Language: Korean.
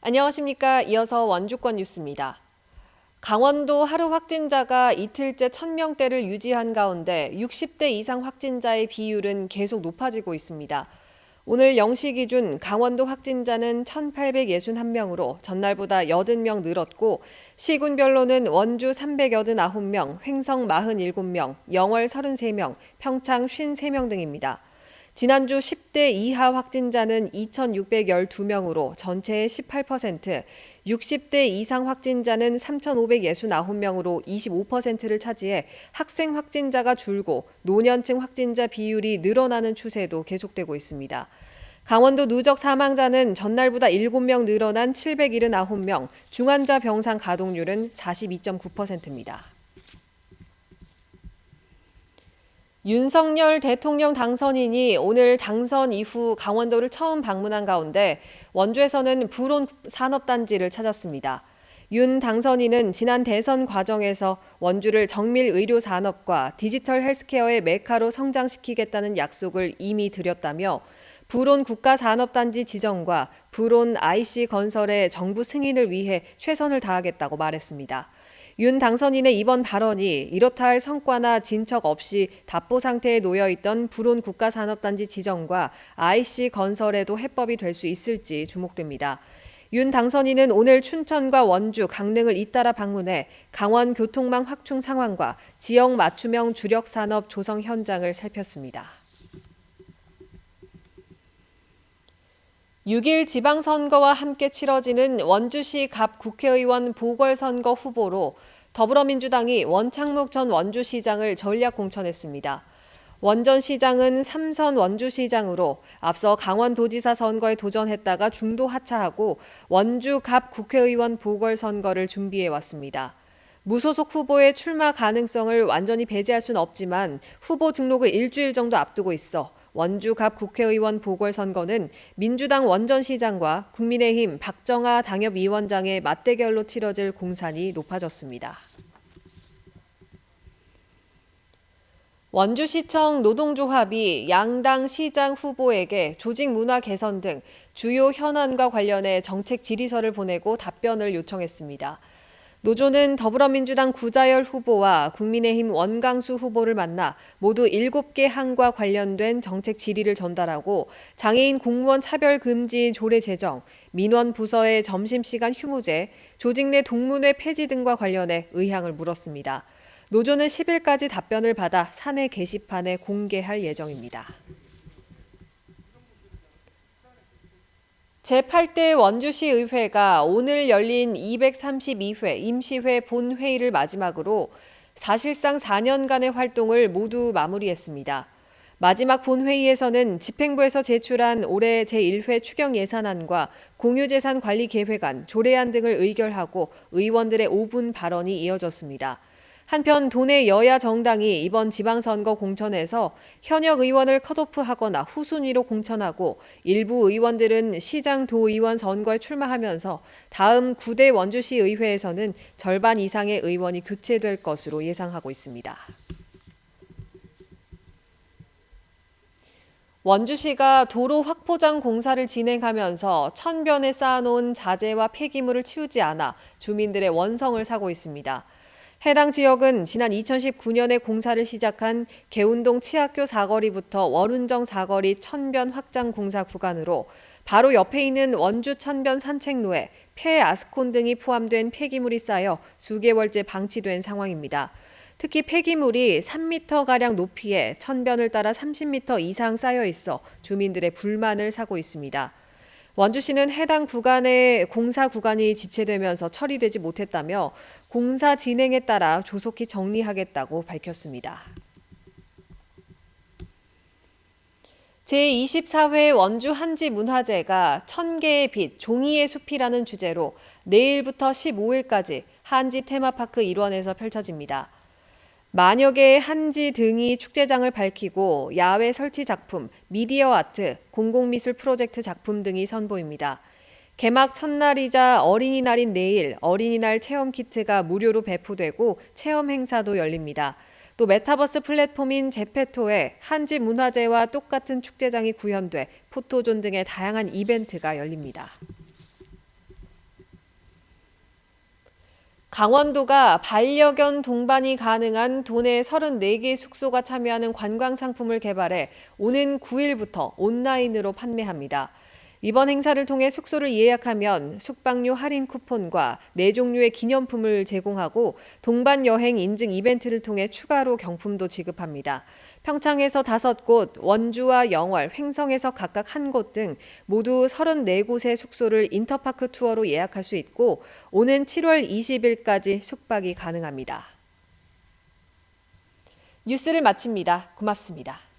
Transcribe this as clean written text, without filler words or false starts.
안녕하십니까. 이어서 원주권 뉴스입니다. 강원도 하루 확진자가 이틀째 1,000명대를 유지한 가운데 60대 이상 확진자의 비율은 계속 높아지고 있습니다. 오늘 0시 기준 강원도 확진자는 1,861명으로 전날보다 80명 늘었고 시군별로는 원주 389명, 횡성 47명, 영월 33명, 평창 53명 등입니다. 지난주 10대 이하 확진자는 2,612명으로 전체의 18%, 60대 이상 확진자는 3,569명으로 25%를 차지해 학생 확진자가 줄고 노년층 확진자 비율이 늘어나는 추세도 계속되고 있습니다. 강원도 누적 사망자는 전날보다 7명 늘어난 779명, 중환자 병상 가동률은 42.9%입니다. 윤석열 대통령 당선인이 오늘 당선 이후 강원도를 처음 방문한 가운데 원주에서는 불온 산업단지를 찾았습니다. 윤 당선인은 지난 대선 과정에서 원주를 정밀 의료 산업과 디지털 헬스케어의 메카로 성장시키겠다는 약속을 이미 드렸다며 불온 국가산업단지 지정과 불온 IC 건설의 정부 승인을 위해 최선을 다하겠다고 말했습니다. 윤 당선인의 이번 발언이 이렇다 할 성과나 진척 없이 답보 상태에 놓여 있던 불온 국가산업단지 지정과 IC 건설에도 해법이 될 수 있을지 주목됩니다. 윤 당선인은 오늘 춘천과 원주, 강릉을 잇따라 방문해 강원 교통망 확충 상황과 지역 맞춤형 주력산업 조성 현장을 살폈습니다. 6일 지방선거와 함께 치러지는 원주시 갑 국회의원 보궐선거 후보로 더불어민주당이 원창묵 전 원주시장을 전략 공천했습니다. 원 전 시장은 3선 원주시장으로 앞서 강원도지사 선거에 도전했다가 중도 하차하고 원주 갑 국회의원 보궐선거를 준비해왔습니다. 무소속 후보의 출마 가능성을 완전히 배제할 수는 없지만 후보 등록을 일주일 정도 앞두고 있어 원주 갑 국회의원 보궐선거는 민주당 원전시장과 국민의힘 박정아 당협위원장의 맞대결로 치러질 공산이 높아졌습니다. 원주시청 노동조합이 양당 시장 후보에게 조직 문화 개선 등 주요 현안과 관련해 정책 질의서를 보내고 답변을 요청했습니다. 노조는 더불어민주당 구자열 후보와 국민의힘 원광수 후보를 만나 모두 7개 항과 관련된 정책 질의를 전달하고 장애인 공무원 차별 금지 조례 제정, 민원 부서의 점심시간 휴무제, 조직 내 동문회 폐지 등과 관련해 의향을 물었습니다. 노조는 10일까지 답변을 받아 사내 게시판에 공개할 예정입니다. 제8대 원주시의회가 오늘 열린 232회 임시회 본회의를 마지막으로 사실상 4년간의 활동을 모두 마무리했습니다. 마지막 본회의에서는 집행부에서 제출한 올해 제1회 추경 예산안과 공유재산 관리 계획안, 조례안 등을 의결하고 의원들의 5분 발언이 이어졌습니다. 한편 도내 여야 정당이 이번 지방선거 공천에서 현역 의원을 컷오프하거나 후순위로 공천하고 일부 의원들은 시장 도의원 선거에 출마하면서 다음 9대 원주시 의회에서는 절반 이상의 의원이 교체될 것으로 예상하고 있습니다. 원주시가 도로 확포장 공사를 진행하면서 천변에 쌓아놓은 자재와 폐기물을 치우지 않아 주민들의 원성을 사고 있습니다. 해당 지역은 지난 2019년에 공사를 시작한 개운동 치학교 사거리부터 월운정 사거리 천변 확장 공사 구간으로 바로 옆에 있는 원주 천변 산책로에 폐 아스콘 등이 포함된 폐기물이 쌓여 수개월째 방치된 상황입니다. 특히 폐기물이 3m가량 높이에 천변을 따라 30m 이상 쌓여 있어 주민들의 불만을 사고 있습니다. 원주시는 해당 구간의 공사 구간이 지체되면서 처리되지 못했다며 공사 진행에 따라 조속히 정리하겠다고 밝혔습니다. 제24회 원주 한지문화제가 1000개의 빛, 종이의 숲이라는 주제로 내일부터 15일까지 한지 테마파크 일원에서 펼쳐집니다. 만여 개의 한지 등이 축제장을 밝히고 야외 설치 작품, 미디어 아트, 공공미술 프로젝트 작품 등이 선보입니다. 개막 첫날이자 어린이날인 내일 어린이날 체험 키트가 무료로 배포되고 체험 행사도 열립니다. 또 메타버스 플랫폼인 제페토에 한지 문화재와 똑같은 축제장이 구현돼 포토존 등의 다양한 이벤트가 열립니다. 강원도가 반려견 동반이 가능한 도내 34개 숙소가 참여하는 관광 상품을 개발해 오는 9일부터 온라인으로 판매합니다. 이번 행사를 통해 숙소를 예약하면 숙박료 할인 쿠폰과 4종류의 기념품을 제공하고 동반 여행 인증 이벤트를 통해 추가로 경품도 지급합니다. 평창에서 5곳, 원주와 영월, 횡성에서 각각 1곳 등 모두 34곳의 숙소를 인터파크 투어로 예약할 수 있고 오는 7월 20일까지 숙박이 가능합니다. 뉴스를 마칩니다. 고맙습니다.